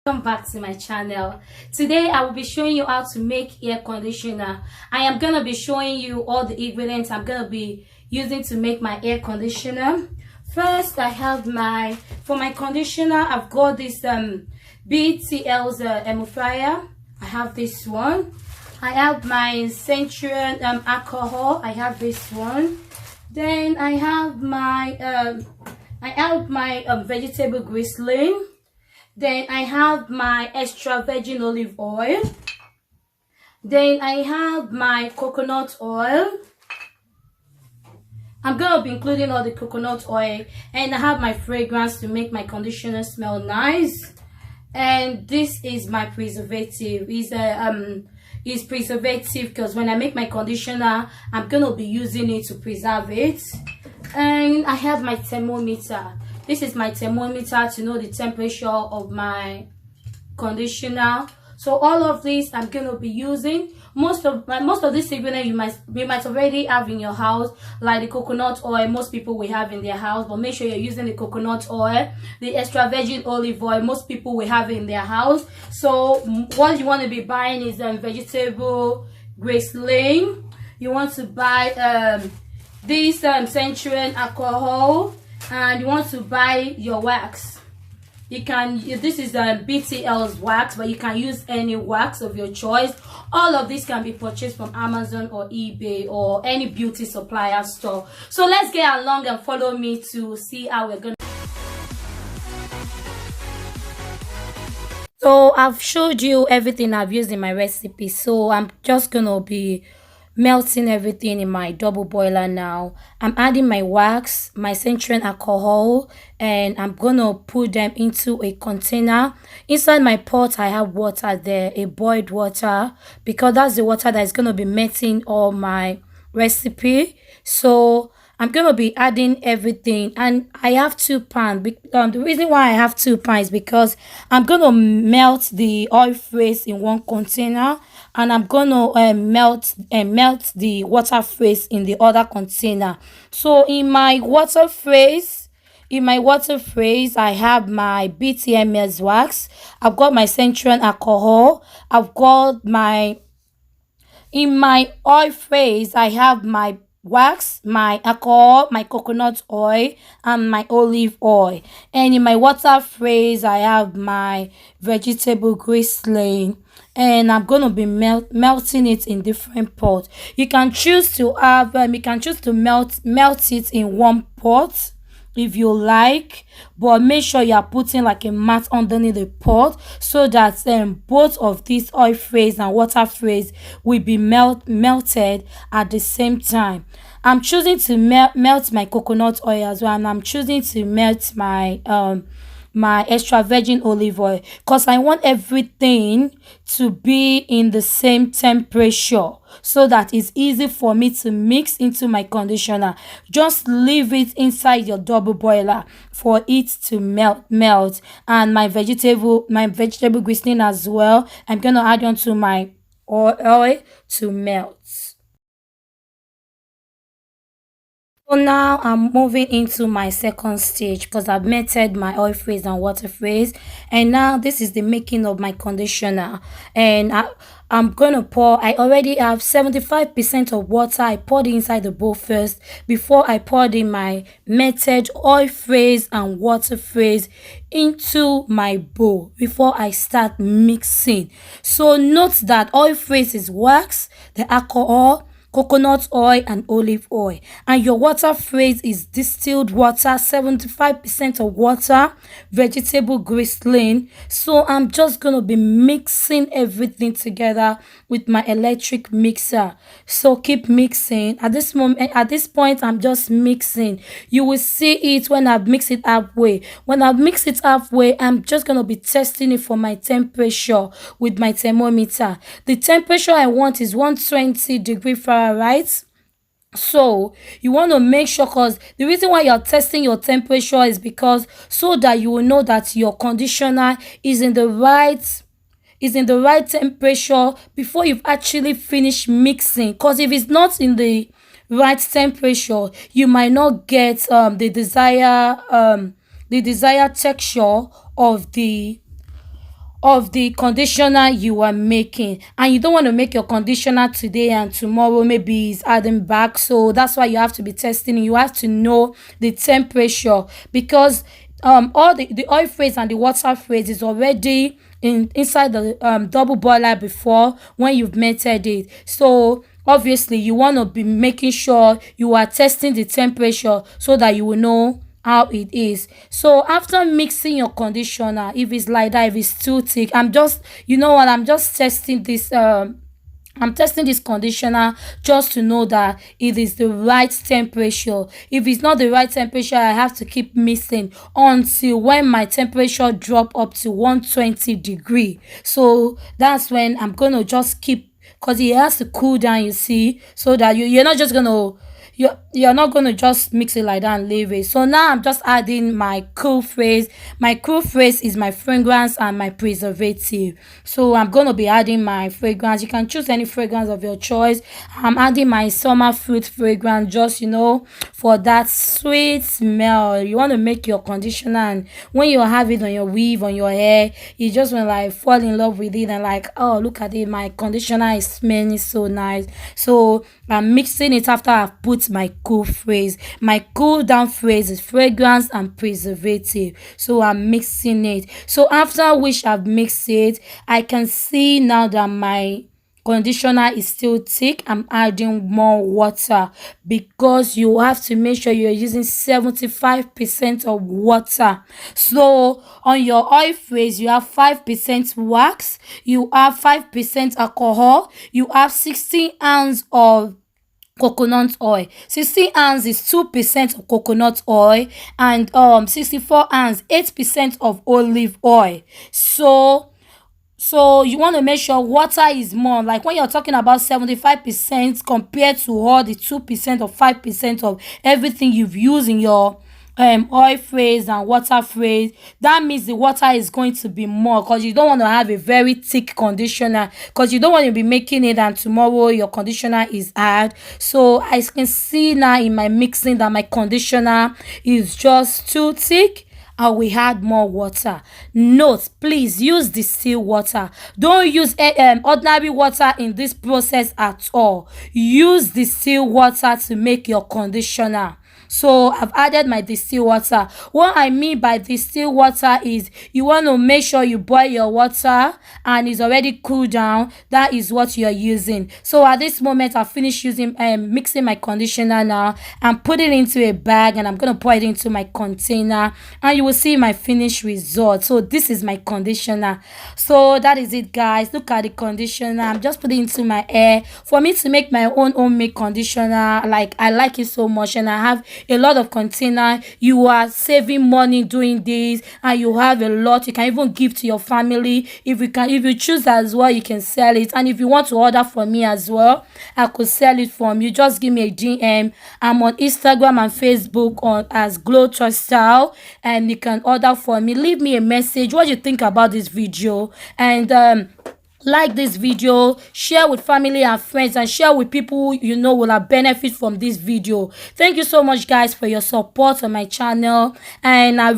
Welcome back to my channel. Today I will be showing you how to make air conditioner. I am gonna be showing you all the ingredients I'm gonna be using to make my air conditioner. First, I have for my conditioner I've got this BTL's emulsifier. I have this one. I have my Cetyl alcohol. I have this one. Then I have my vegetable glycerin. Then I have my extra virgin olive oil. Then I have my coconut oil. I'm going to be including all the coconut oil. And I have my fragrance to make my conditioner smell nice. And this is my preservative. It's preservative because when I make my conditioner, I'm going to be using it to preserve it. And I have my thermometer. This is my thermometer to know the temperature of my conditioner. So all of this I'm going to be using. Most of this ingredient you might already have in your house, like the coconut oil. Most people will have in their house, but make sure you're using the coconut oil. The extra virgin olive oil, most people will have in their house. So what you want to be buying is vegetable glycerin. You want to buy this Cetyl alcohol, and you want to buy your wax. This is BTL's wax, but you can use any wax of your choice. All of this can be purchased from Amazon or eBay or any beauty supplier store. So let's get along and follow me to see how we're gonna. So I've showed you everything I've used in my recipe, so I'm just gonna be melting everything in my double boiler now. I'm adding my wax, my Cetyl alcohol, and I'm gonna put them into a container. Inside my pot I have water there, a boiled water, because that's the water that is gonna be melting all my recipe. So I'm gonna be adding everything, and I have 2 pans. The reason why I have 2 pans is because I'm gonna melt the oil phase in one container, and I'm gonna melt the water phase in the other container. So in my water phase, I have my BTMS wax. I've got my Cetyl alcohol. In my oil phase, I have my wax, my alcohol, my coconut oil, and my olive oil. And in my water phase, I have my vegetable glycerin, and I'm gonna be melting it in different pots. You can choose to melt it in one pot if you like, but make sure you are putting like a mat underneath the pot so that both of these oil phase and water phase will be melted at the same time. I'm choosing to melt my coconut oil as well, and I'm choosing to melt my my extra virgin olive oil because I want everything to be in the same temperature so that it's easy for me to mix into my conditioner. Just leave it inside your double boiler for it to melt. And my vegetable glycerin as well, I'm gonna add on to my oil to melt. So now I'm moving into my second stage because I've melted my oil phase and water phase, and now this is the making of my conditioner. And I'm gonna pour. I already have 75% of water. I poured inside the bowl first before I poured in my melted oil phase and water phase into my bowl before I start mixing. So note that oil phase is wax, the alcohol, coconut oil, and olive oil, and your water phase is distilled water, 75% of water, vegetable glycerin. So I'm just gonna be mixing everything together with my electric mixer. So keep mixing. At this point I'm just mixing. You will see it when I've mixed it halfway. When I've mixed it halfway, I'm just gonna be testing it for my temperature with my thermometer. The temperature I want is 120°F. Right, so you want to make sure, because the reason why you're testing your temperature is because so that you will know that your conditioner is in the right temperature before you've actually finished mixing. Because if it's not in the right temperature, you might not get the desired texture of the of the conditioner you are making, and you don't want to make your conditioner today and tomorrow maybe it's adding back. So that's why you have to be testing. You have to know the temperature, because all the oil phase and the water phase is already inside the double boiler before when you've melted it. So obviously you want to be making sure you are testing the temperature so that you will know how it is. So after mixing your conditioner, if it's like that, if it's too thick, I'm just, you know what, I'm testing this conditioner just to know that it is the right temperature. If it's not the right temperature, I have to keep mixing until when my temperature drop up to 120 degree. So that's when I'm gonna just keep, because it has to cool down, you see, so that you're not just gonna, you're not going to just mix it like that and leave it. So now I'm just adding my cool phrase. My cool phrase is my fragrance and my preservative. So I'm going to be adding my fragrance. You can choose any fragrance of your choice. I'm adding my summer fruit fragrance, just, for that sweet smell. You want to make your conditioner, and when you have it on your weave, on your hair, you just want to like fall in love with it and like, oh, look at it, my conditioner is smelling so nice. So I'm mixing it after I've put my cool phrase. My cool down phrase is fragrance and preservative. So I'm mixing it. So after which I've mixed it, I can see now that my conditioner is still thick. I'm adding more water, because you have to make sure you're using 75% of water. So on your oil phrase, you have 5% wax, you have 5% alcohol, you have 16 ounces of coconut oil. 60 ounce is 2% of coconut oil, and 64 ounce 8% of olive oil. So you want to make sure water is more, like when you're talking about 75% compared to all the 2% or 5% of everything you've used in your oil phrase and water phrase. That means the water is going to be more, because you don't want to have a very thick conditioner, because you don't want to be making it and tomorrow your conditioner is hard. So I can see now in my mixing that my conditioner is just too thick, and we add more water. Note, please use distilled water. Don't use ordinary water in this process at all. Use distilled water to make your conditioner. So I've added my distilled water. What I mean by distilled water is you want to make sure you boil your water and it's already cooled down. That is what you're using. So at this moment, I finished using mixing my conditioner now. I'm putting it into a bag and I'm going to pour it into my container, and you will see my finished result. So this is my conditioner. So that is it, guys. Look at the conditioner. I'm just putting it into my hair. For me to make my own homemade conditioner, like, I like it so much, and I have a lot of container. You are saving money doing this, and you have a lot. You can even give to your family. If you choose as well, you can sell it. And if you want to order from me as well, I could sell it from you. Just give me a DM. I'm on Instagram and Facebook as Glowtouch Style, and you can order from me. Leave me a message what you think about this video, and like this video, share with family and friends, and share with people you know will have benefit from this video. Thank you so much, guys, for your support on my channel, and I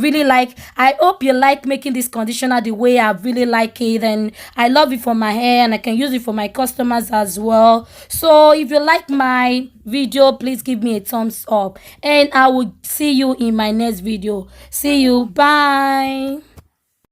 hope you like making this conditioner the way I really like it, and I love it for my hair, and I can use it for my customers as well. So if you like my video, please give me a thumbs up, and I will see you in my next video. See you, bye.